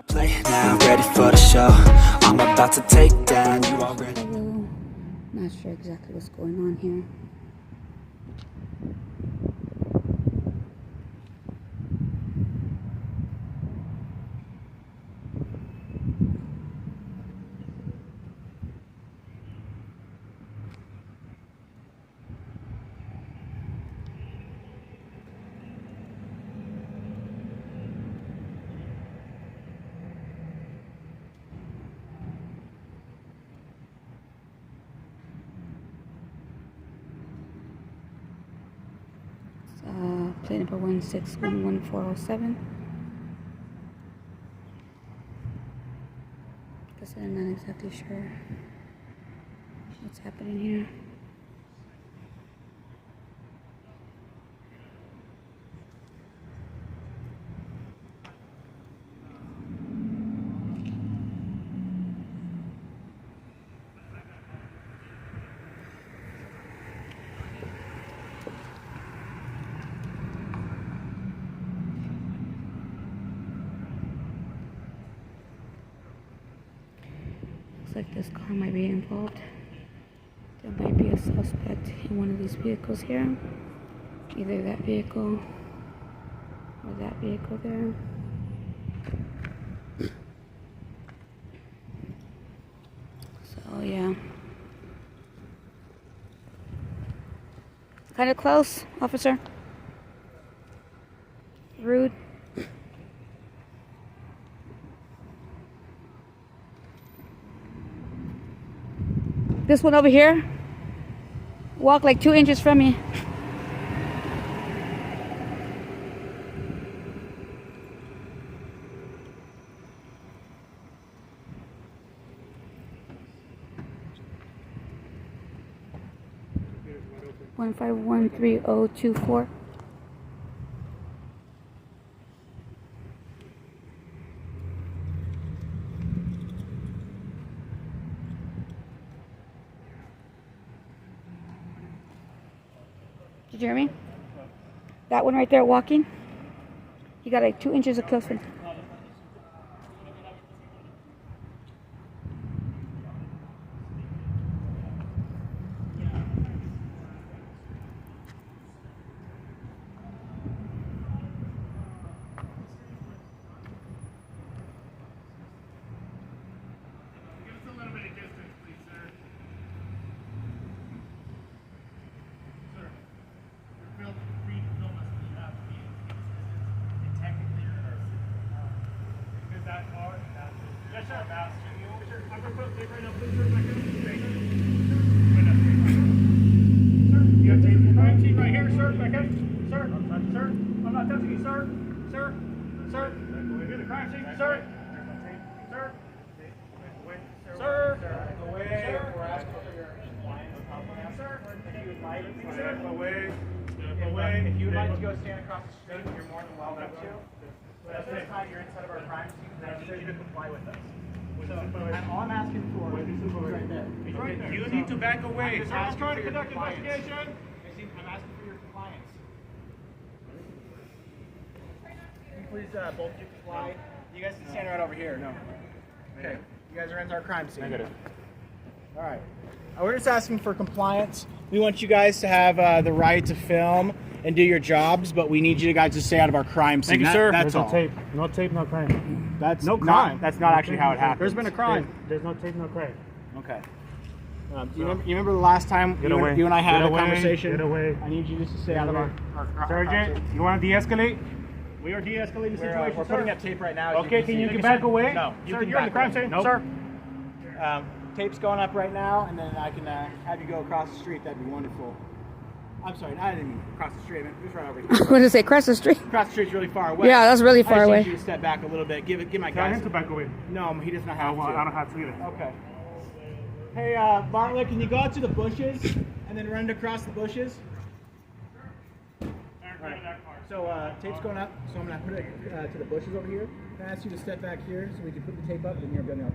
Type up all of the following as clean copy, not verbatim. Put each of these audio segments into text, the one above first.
Play now, ready for the show. I'm about to take down you already. Not sure exactly what's going on here. Plate number 1611407. Guess I'm not exactly sure what's happening here. Looks like this car might be involved. There might be a suspect in one of these vehicles here. Either that vehicle or that vehicle there. So yeah. Kind of close, officer. Rude. This one over here, walk like 2 inches from me. One 513-024. Did you hear me? That one right there walking. You got like 2 inches of close. If you would like to go stand across the street, you're more than welcome to. But at this time, you're inside of our crime scene, and I need you to comply with us. So, all I'm asking for is right there. You need to back away. I'm trying to conduct an investigation. I'm asking for your compliance. Can you please both of you comply? You guys can stand right over here. No. Okay. You guys are in our crime scene. Negative. All right. We're just asking for compliance. We want you guys to have the right to film and do your jobs, but we need you guys to stay out of our crime scene. Thank you, sir. That's all. No tape, no crime. That's No crime. That's not actually how it happened. There's been a crime. There's no tape, no crime. Okay. You remember the last time you and I had a conversation? Get away. I need you just to stay out of our Sergeant, you want to de-escalate? We are de-escalating the We're situation, putting sir. up tape right now. Okay, can you get back away? No, Sir, can you're in the back crime away. scene, Nope. sir. Tape's going up right now, and then I can have you go across the street. That'd be wonderful. I'm sorry, I didn't mean across the street. I meant just right over here. What did it say? Across the street? Across the street's really far away. Yeah, that's really far I away. just need you to step back a little bit. Give my Tell guys. him to back away. No, he does not have to. I don't have to either. Okay. Hey, Bartlett, can you go out to the bushes and then run across the bushes? Right. So tape's going up, so I'm going to put it to the bushes over here. Can I ask you to step back here so we can put the tape up, and you're going to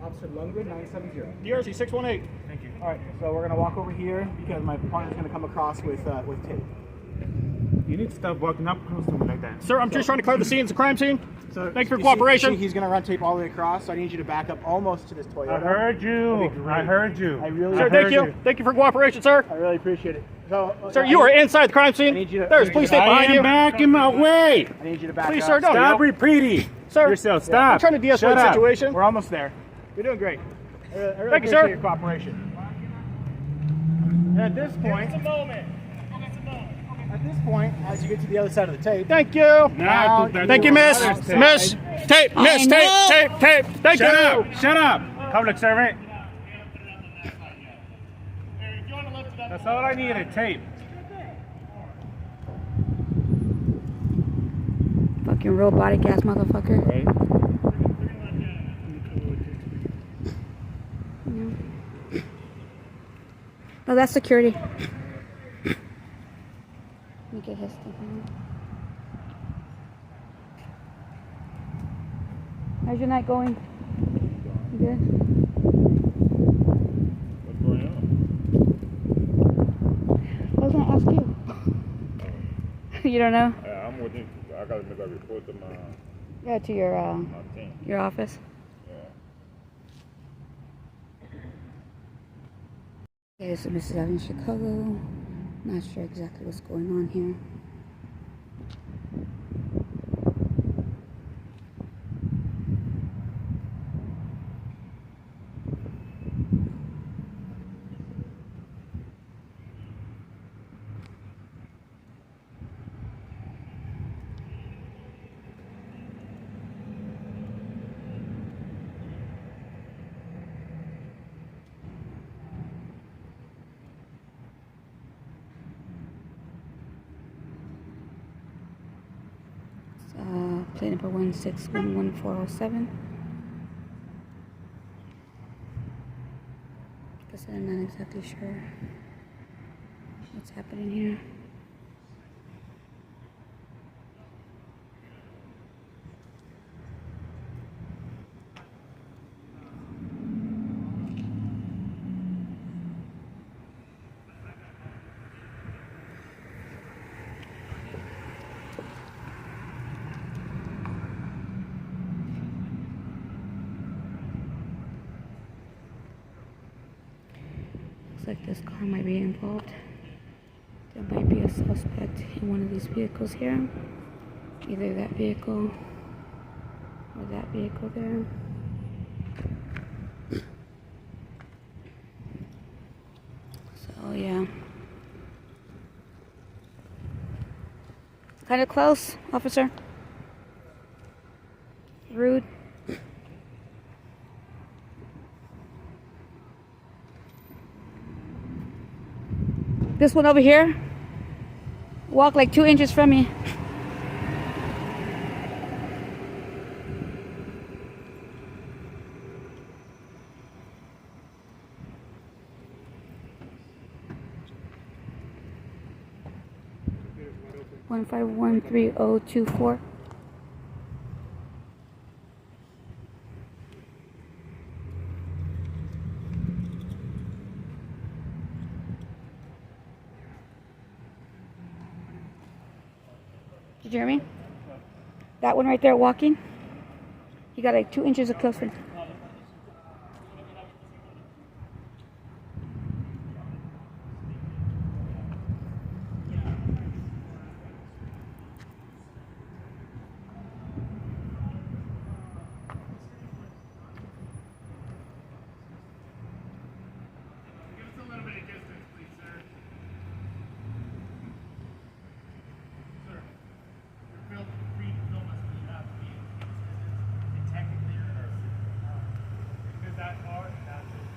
Officer Lundgren, 970. DRC 618. Thank you. All right, so we're going to walk over here because my partner's going to come across with tape. You need to stop walking up close to me like that. Sir, I'm just trying to clear the scene. It's a crime scene. So, Thank you for see- cooperation. see he's going to run tape all the way across, so I need you to back up almost to this Toyota. I heard you. That'd be great. I heard you. I really Sir, thank you. Thank you for cooperation, sir. I really appreciate it. So, Sir, you are inside the crime scene. need you to- There's police tape I behind am you. backing my way. I need you to back Please, up. sir, don't. Stop repeating Sir, yourself. Stop. I'm trying to de-escalate Shut the up. situation. We're almost there. You're doing great. I really Thank you, appreciate sir. your cooperation. And at this point, as you get to the other side of the tape, Thank you. Now, Thank you, miss. Miss. Tape. Miss. Tape. Thank Shut you. up. Shut up. Public servant. That's all I needed. Tape. Fucking robotic ass motherfucker. Right. No, that's security. Let me get his thing. How's your night going? You good? What's going on? I was gonna ask you. You don't know? Yeah, I'm waiting. I gotta make a report to my Yeah, to your team. your office. Okay, so Mrs. Auditing, Chicago. Not sure exactly what's going on here. Plate number 1611407. Guess I'm not exactly sure what's happening here. Looks like this car might be involved. There might be a suspect in one of these vehicles here. Either that vehicle or that vehicle there. So yeah. Kind of close, officer. Rude. This one over here, walk like 2 inches from me. One 1513024. Did you hear me? That one right there walking. He got like 2 inches of closer.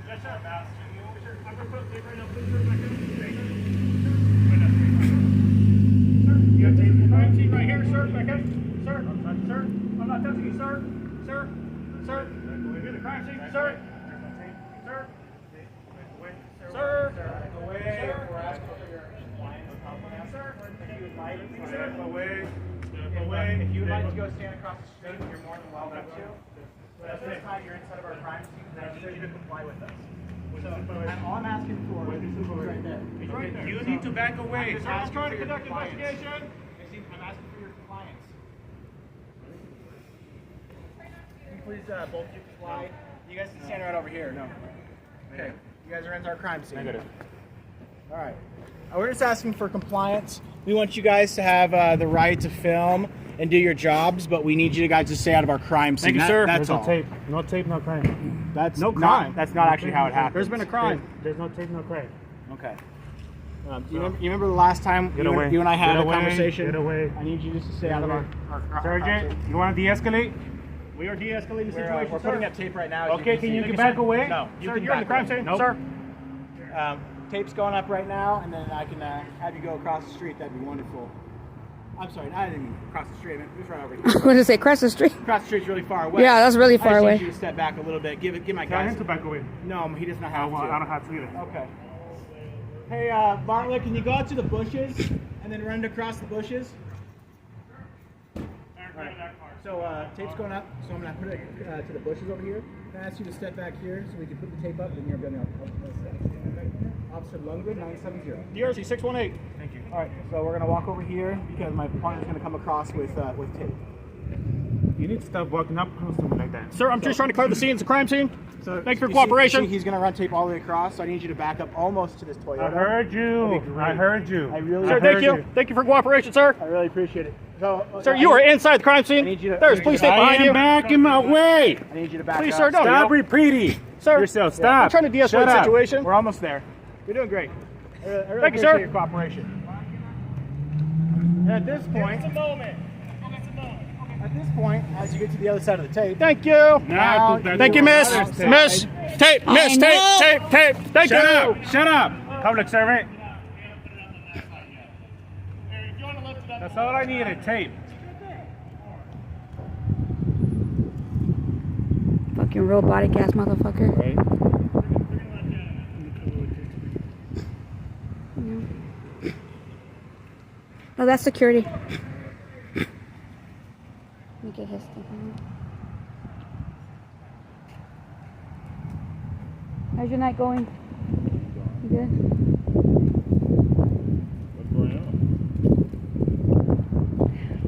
Yes, sir. I'm going to put tape right now. Please, you have tape in the crime scene right here, sir. Back up. Sir. Sir. I'm not touching you, sir. Sir. Sir. You're the crime scene, sir. Sir. Sir. back away. We're asking for your compliance. Sir, if you would like, Step away. if you would like to go stand across the street, you're more than welcome to. But at this time, you're inside of our crime scene, and I need you to comply with us. So, all I'm asking for is right there. He's right there. You need to back away. Sir, I'm trying to conduct an investigation. please both of you comply? You guys can stand right over here. No. Okay. You guys are in our crime scene. Negative. All right. We're just asking for compliance. We want you guys to have the right to film and do your jobs, but we need you guys to stay out of our crime scene. Thank you, sir. That's There's all. no tape. No tape, no crime. That's No not, crime. That's not actually how it happened. There's been a crime. There's no tape, no crime. Okay. You remember the last time Get you, away. you and I had Get a away. conversation? Get away. I need you just to stay out of our Sergeant, you want to de-escalate? We are de-escalating the We're, situation, we're sir. putting up tape right now. as Okay, can can you see. get back away? No, you Sir, can you're in the back crime away. scene, Nope. sir. Tape's going up right now, and then I can have you go across the street. That'd be wonderful. I'm sorry, I didn't mean across the street. I meant just right over I here. was going to say cross the street. Across the street's really far away. Yeah, that's really far I just away. need you to step back a little bit. Give my Tell guys. him to back away. No, he does not I have to. don't have to either. Okay. Hey, Bartlett, can you go out to the bushes and then run across the bushes? Alright. So tape's going up, so I'm gonna put it to the bushes over here. Can I ask you to step back here so we can put the tape up and you're gonna Officer Lundgren, 970. DRC 618. Thank you. Alright, so we're gonna walk over here because my partner's gonna come across with tape. You need to stop walking up close to me like that. Sir, I'm just trying to clear the scene. It's a crime scene. So Thank you for see- cooperation. see he's gonna run tape all the way across, so I need you to back up almost to this Toyota. I heard you. That'd be great. I heard you. I really Sir, I thank heard you. Thank you for cooperation, sir. I really appreciate it. So, Sir, you are inside the crime scene. need you to- There's police tape I behind am you. backing my way. I need you to back Please, up. sir, don't. Stop repeating. Sir, yourself. Stop. I'm trying to de-escalate Shut the up. situation. We're almost there. You're doing great. I really Thank you, appreciate sir. your cooperation. And at this point, as you get to the other side of the tape, Thank you. Now Thank you, miss. outside. Miss. Tape. Miss. I know. Tape. Thank Shut you. up. Shut up. Public servant. That's all I needed, tape. Fucking robotic ass motherfucker. Right? Oh, that's security. Let me get his stuff on. How's your night going? You good? What's going on?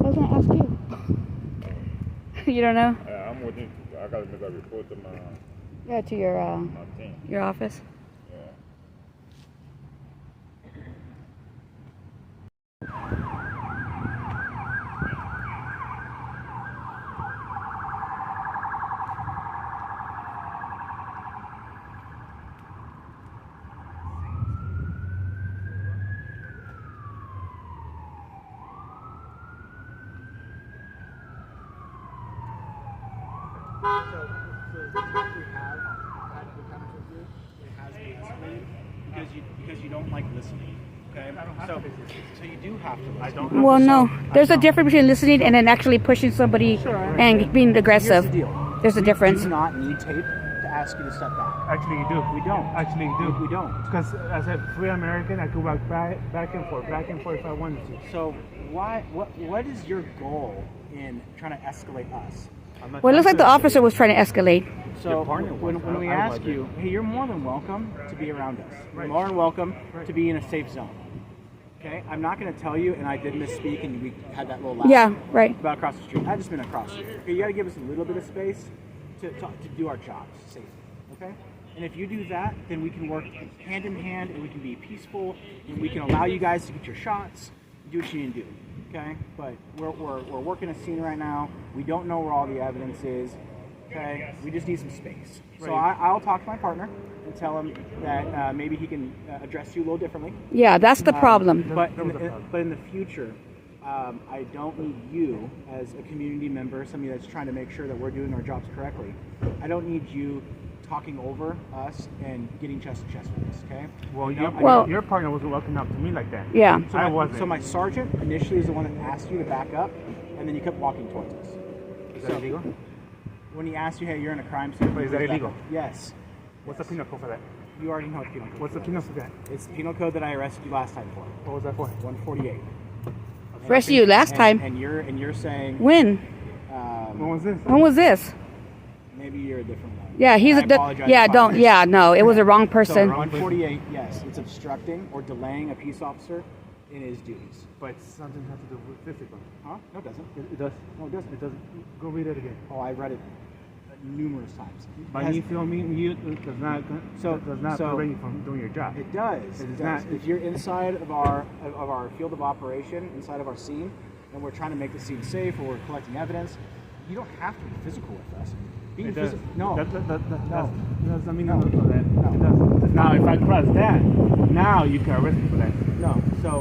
I was gonna ask you. You don't know? I'm waiting. I gotta make a report to my Yeah, to your team. your office. Yeah. so this is what we have had the comments with you. It has been escalated because you don't like listening. Okay? So you do have to listen. I don't. Well, no. There's a difference between listening and then actually pushing somebody and being aggressive. Here's the deal. There's a difference. We do not need tape to ask you to step back. Actually, you do. We don't. Actually, you do. We don't. Because as a free American, I could walk back and forth if I wanted to. So what is your goal in trying to escalate us? Well, it looks like the officer was trying to escalate. So Your partner when was. we I ask wasn't. you, hey, you're more than welcome to be around us. You're Right. more than welcome Right. to be in a safe zone. Okay? I'm not going to tell you, and I did misspeak, and we had that little laugh. Yeah, right. About across the street. I just meant across the street. Okay, you got to give us a little bit of space to do our jobs safely. Okay? And if you do that, then we can work hand in hand, and we can be peaceful, and we can allow you guys to get your shots, do what you need to do. Okay? But we're working a scene right now. We don't know where all the evidence is. Okay? We just need some space. So I'll talk to my partner and tell him that maybe he can address you a little differently. Yeah, that's the problem. But That was a problem. in the future, I don't need you as a community member, somebody that's trying to make sure that we're doing our jobs correctly. I don't need you talking over us and getting chest to chest with us, okay? Well, your partner wasn't walking up to me like that. Yeah. I wasn't. So my sergeant initially is the one that asked you to back up, and then you kept walking towards us. Is that illegal? When he asked you, hey, you're in a crime scene. But is that please back illegal? up. Yes. What's the penal code for that? You already know what the penal code What's the is. penal for that? It's the penal code that I arrested you last time for. What was that for? 148. Arrested you last time. And you're saying When? When was this? When was this? maybe you're a different one. Yeah, he's I a apologize yeah. if I Don't was- yeah. No, it was the wrong So person. 148, yes, it's obstructing or delaying a peace officer in his duties. But something has to do with physical. Huh? No, it doesn't. It does. No, it doesn't. It doesn't. Go read it again. Oh, I read it numerous times. By me filming you does not prevent you from doing your job. It does. It It is does. not- If you're inside of our field of operation, inside of our scene, and we're trying to make the scene safe, or we're collecting evidence, you don't have to be physical with us. Being It does. physical, no. That doesn't mean No. no. That. No. It doesn't. Now, if I cross that, now you can arrest me for that. No. So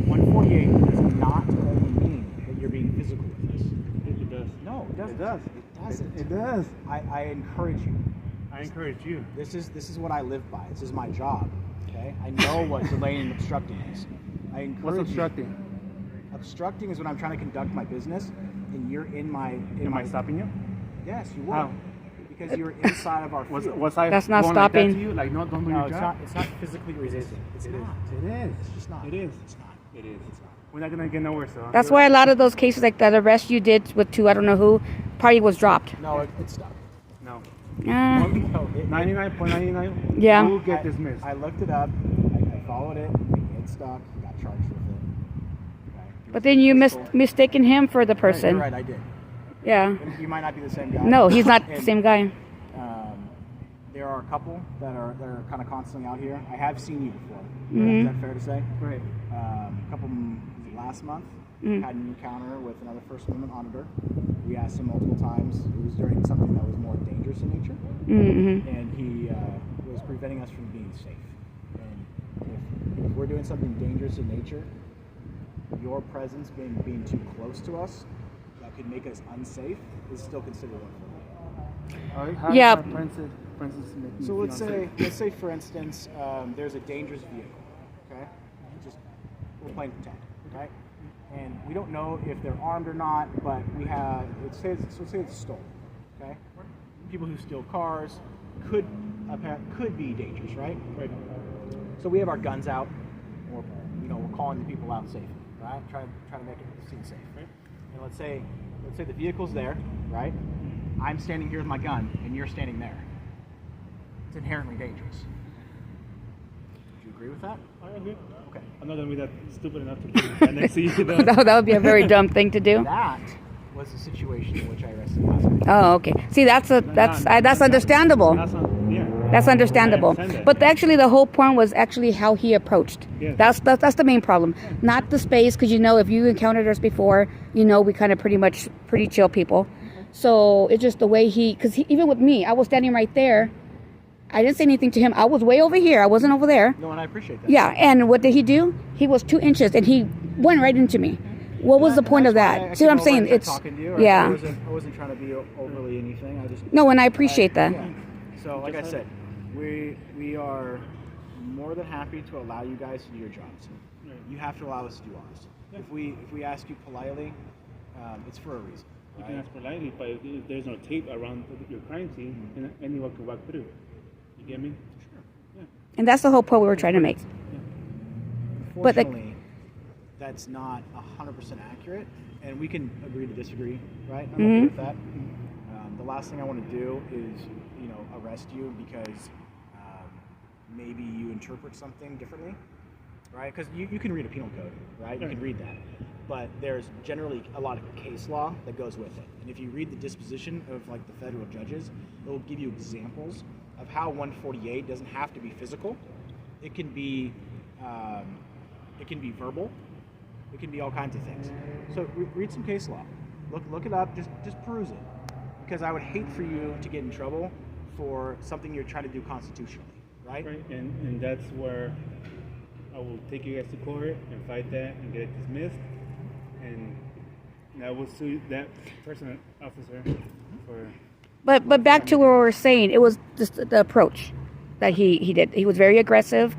148 does not only mean that you're being physical with us. It does. No, it doesn't. It does. It doesn't. It does. I encourage you. I encourage you. This is what I live by. This is my job. Okay. I know what delaying and obstructing is. I encourage What's you. obstructing? Obstructing is when I'm trying to conduct my business, and you're in my. Am I stopping you? Yes, you will. How? Because you're inside of our field. Was I That's not going stopping. Like that to you? Like, no, don't do No, your it's job? not. It's not physically resistant. It's not. It is. It's just not. It is. It's not. It is. It's not. We're not going to get nowhere, so. That's why a lot of those cases, like that arrest you did with two, I don't know who, probably was dropped. No, it's stopped. No. No, 99.99 Yeah. will get dismissed. I looked it up. I followed it. It stuck. Got charged with it. Okay. But then you mistaken him for the Right, person. you're right. I did. Yeah. And you might not be the same guy. No, he's not the And, same guy. There are a couple that are kind of constantly out here. I have seen you before. Mhm. Is that fair to say? Right. A couple last month, had an encounter with another First Amendment auditor. We asked him multiple times. It was during something that was more dangerous in nature, Mm-hmm. and he was preventing us from being safe. And if we're doing something dangerous in nature, your presence being too close to us that could make us unsafe is still considered unfair. How Yeah. does for instance, make me So feel let's say for instance, there's a dangerous vehicle. Okay, just we're playing pretend. Okay, and we don't know if they're armed or not, but we have. Let's say it's stolen. Okay, people who steal cars could be dangerous, right? Right. So we have our guns out. We're calling the people out safe, right? Trying to make it seem safe. Right. And let's say the vehicle's there, right? I'm standing here with my gun, and you're standing there. It's inherently dangerous. Do you agree with that? I agree. Okay. I'm not going to be that stupid enough to do that next to you. though. That would be a very dumb thing to do. That was the situation in which I arrested last week. Oh, okay. See, that's understandable. That's understandable. I understand that. But actually, the whole point was actually how he approached. Yes. That's the main problem, not the space. Because if you encountered us before, we kind of pretty chill people. So it's just the way because even with me, I was standing right there. I didn't say anything to him. I was way over here. I wasn't over there. No, and I appreciate that. Yeah, and what did he do? He was 2 inches, and he went right into me. What was the point of that? See what I'm saying? It's talking to you. yeah. I wasn't trying to be overly anything. I just No, and I appreciate that. Yeah. So, like I said, we are more than happy to allow you guys to do your jobs. You have to allow us to do ours. If we ask you politely, it's for a reason. You can ask politely, but if there's no tape around your crime scene, then anyone can walk through. You get me? Sure. Yeah. And that's the whole point we were trying to make. But, like- Unfortunately, that's not 100% accurate, and we can agree to disagree, right? I'm okay with that. The last thing I want to do is, arrest you because maybe you interpret something differently, right? Because you can read a penal code, right? You can read that. But there's generally a lot of case law that goes with it. And if you read the disposition of the federal judges, it will give you examples of how 148 doesn't have to be physical. It can be verbal. It can be all kinds of things. So read some case law. Look it up. Just peruse it. Because I would hate for you to get in trouble for something you're trying to do constitutionally, right? Right, and that's where I will take you guys to court and fight that and get it dismissed, and I will sue that person, officer, for. But back to what we were saying, it was just the approach that he did. He was very aggressive.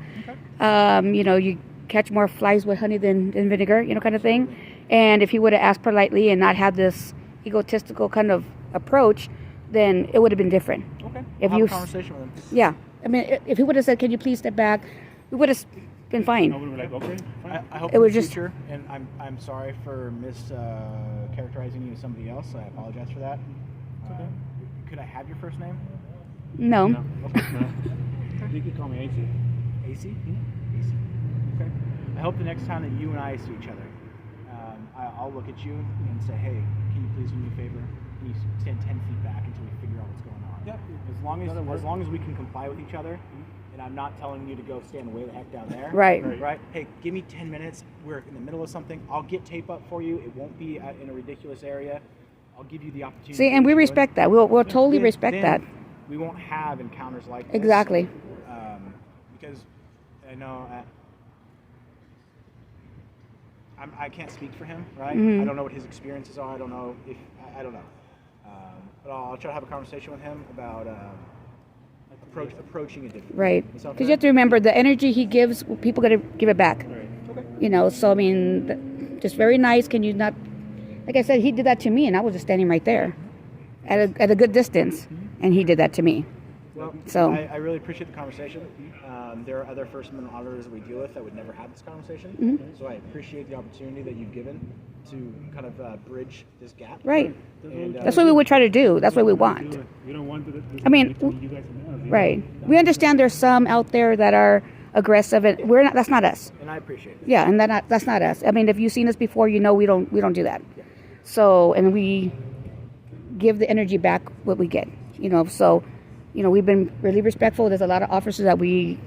Okay. You catch more flies with honey than vinegar, kind of thing. And if he would have asked politely and not had this egotistical kind of approach, then it would have been different. Okay. If I'll you have a conversation with him. Yeah. I mean, if he would have said, "Can you please step back?" we would have been I fine. would be like, okay, fine. I hope It in was the just- future, and I'm sorry for characterizing you as somebody else. I apologize for that. Could I have your first name? No. No. You can call me AC. AC? AC. Okay. I hope the next time that you and I see each other, I'll look at you and say, hey, can you please do me a favor? Can you stand 10 feet back until we figure out Yep. As long as we can comply with each other, and I'm not telling you to go stand way the heck down there. Right. Right. Hey, give me 10 minutes. We're in the middle of something. I'll get tape up for you. It won't be in a ridiculous area. I'll give you the opportunity. See, and we respect that. We'll totally respect that. We won't have encounters like this. Exactly. Because I know I can't speak for him, right? I don't know what his experiences are. I don't know if I don't know. But I'll try to have a conversation with him about approaching it differently. Right. Because you have to remember, the energy he gives, people got to give it back. Right. Okay. You know, so I mean, just very nice. Can you not? Like I said, he did that to me, and I was just standing right there, at a good distance, and he did that to me. Well, So- I really appreciate the conversation. There are other First Amendment auditors that we deal with that would never have this conversation. So I appreciate the opportunity that you've given to kind of bridge this gap. Right. And, That's what we would try to do. That's what we want. We don't want this I mean, between you guys and us. Right. We understand there's some out there that are aggressive, and we're not. That's not us. And I appreciate it. Yeah, and that's not us. I mean, if you've seen us before, you know we don't do that. So, and we give the energy back what we get. You know, so, you know, we've been really respectful. There's a lot of officers that we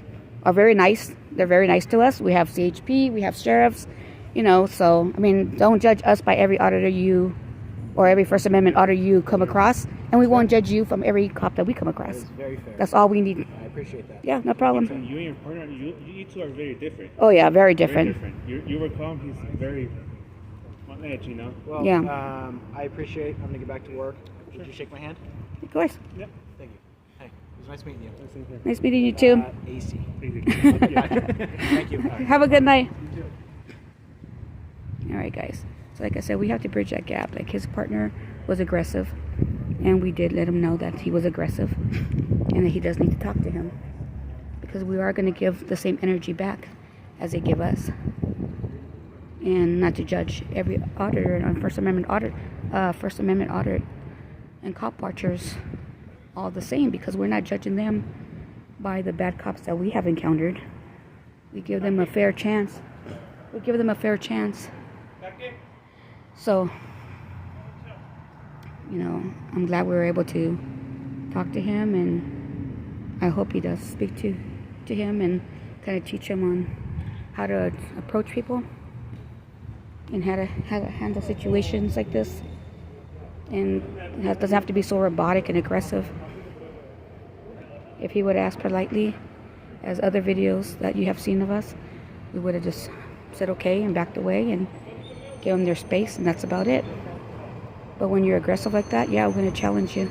are very nice. They're very nice to us. We have CHP, we have sheriffs, you know. So, I mean, don't judge us by every auditor you or every First Amendment auditor you come across, and we won't judge you from every cop that we come across. It's very fair. That's all we need. I appreciate that. Yeah, no problem. So you and your partner, you two are very different. Oh yeah, very Very different. different. You were calm. He's very on edge, you know. Well, Yeah. I appreciate. I'm gonna get back to work. Would you shake my hand? Of course. Yeah. Thank you. Hey, it was nice meeting you. That's it. Nice meeting you too. AC. Yeah. Thank you. Have a good night. All right, guys. So like I said, we have to bridge that gap. Like, his partner was aggressive, and we did let him know that he was aggressive and that he does need to talk to him, because we are going to give the same energy back as they give us, and not to judge every auditor on First Amendment audit and cop watchers all the same, because we're not judging them by the bad cops that we have encountered. We give them a fair chance. So, you know, I'm glad we were able to talk to him, and I hope he does speak to him and kind of teach him on how to approach people and how to handle situations like this. And it doesn't have to be so robotic and aggressive. If he would ask politely, as other videos that you have seen of us, we would have just said okay and backed away and give them their space, and that's about it. But when you're aggressive like that, yeah, we're going to challenge you.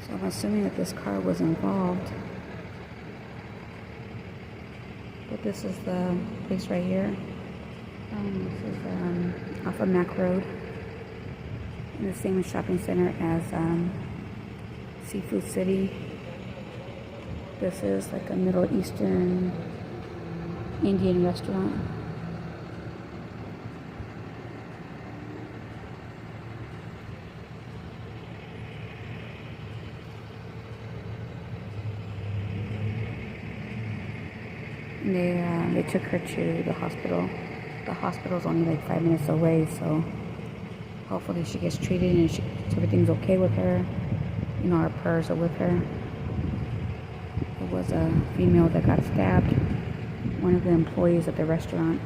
So I'm assuming that this car was involved. But this is the place right here. This is off of Mac Road, in the same shopping center as Seafood City. This is like a Middle Eastern Indian restaurant. And they took her to the hospital. The hospital's only like 5 minutes away, so hopefully she gets treated and everything's okay with her. You know, our prayers are with her. There was a female that got stabbed, one of the employees at the restaurant.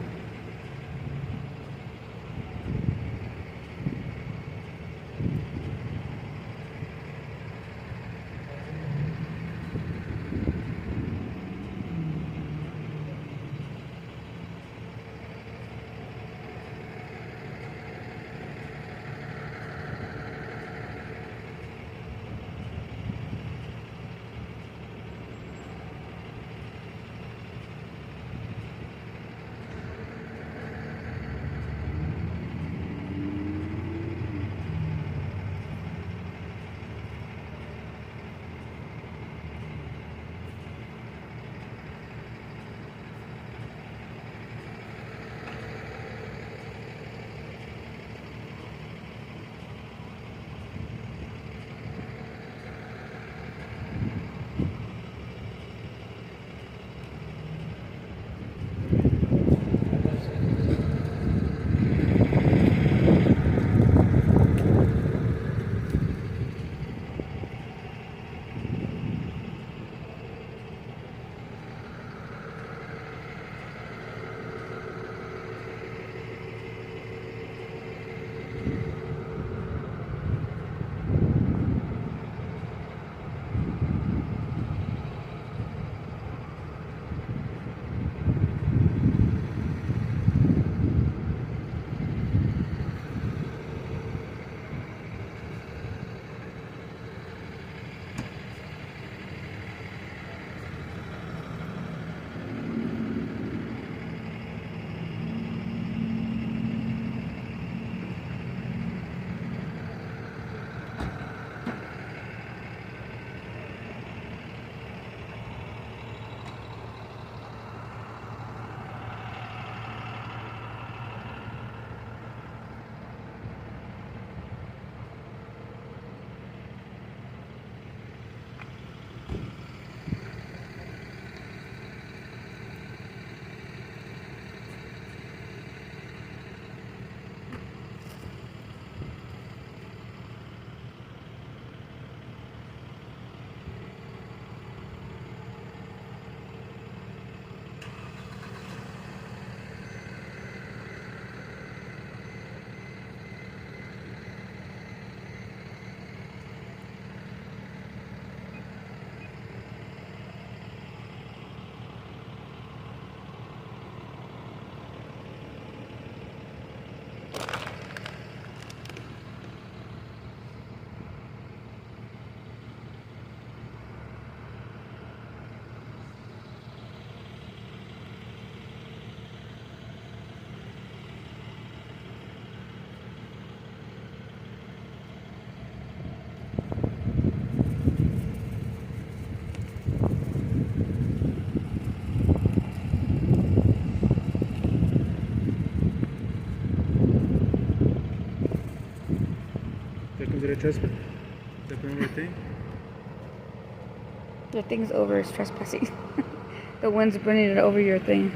over the trespass? The perimeter thing? Your thing's over is trespassing. The wind's bringing it over your thing.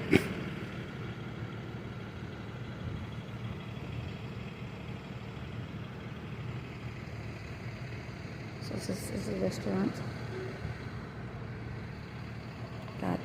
So this is a restaurant that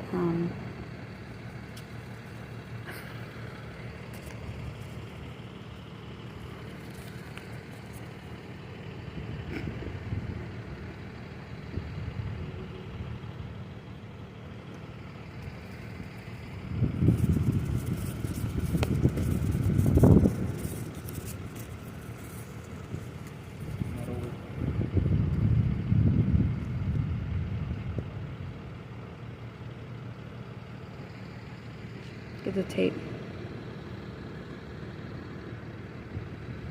get the tape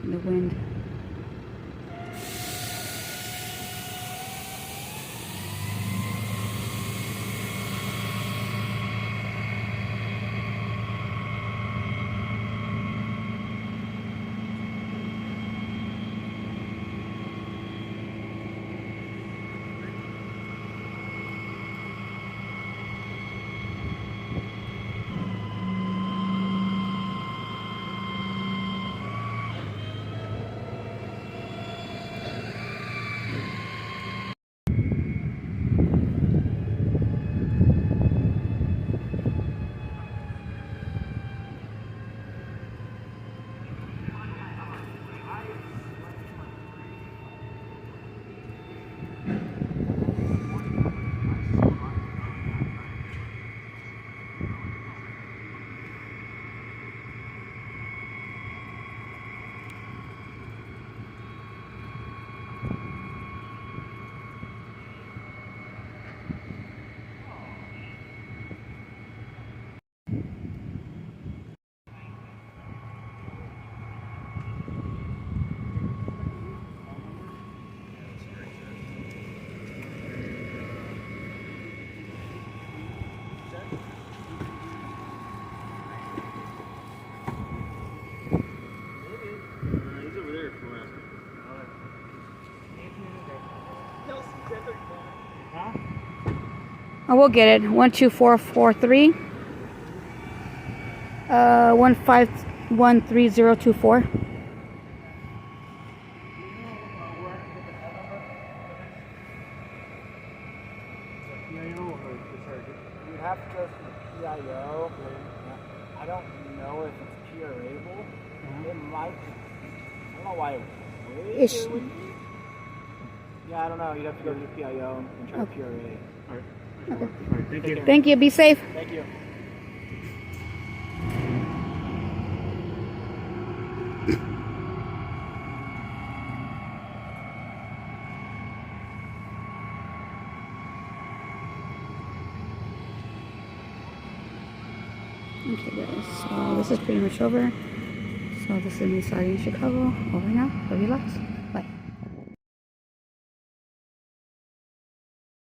and the wind. I will get it. 12443. 1513024. You'd have to go through PIO. I don't know if it's PRA-able. It might. I don't know why it would. Ish. Yeah, I don't know. You'd have to go through PIO and try PRA. All right. All right, thank you. Thank you. Be safe. Thank you. Okay, guys. So this is pretty much over. So this is Mrs.Auditing Chicago. Over now. Love you lots.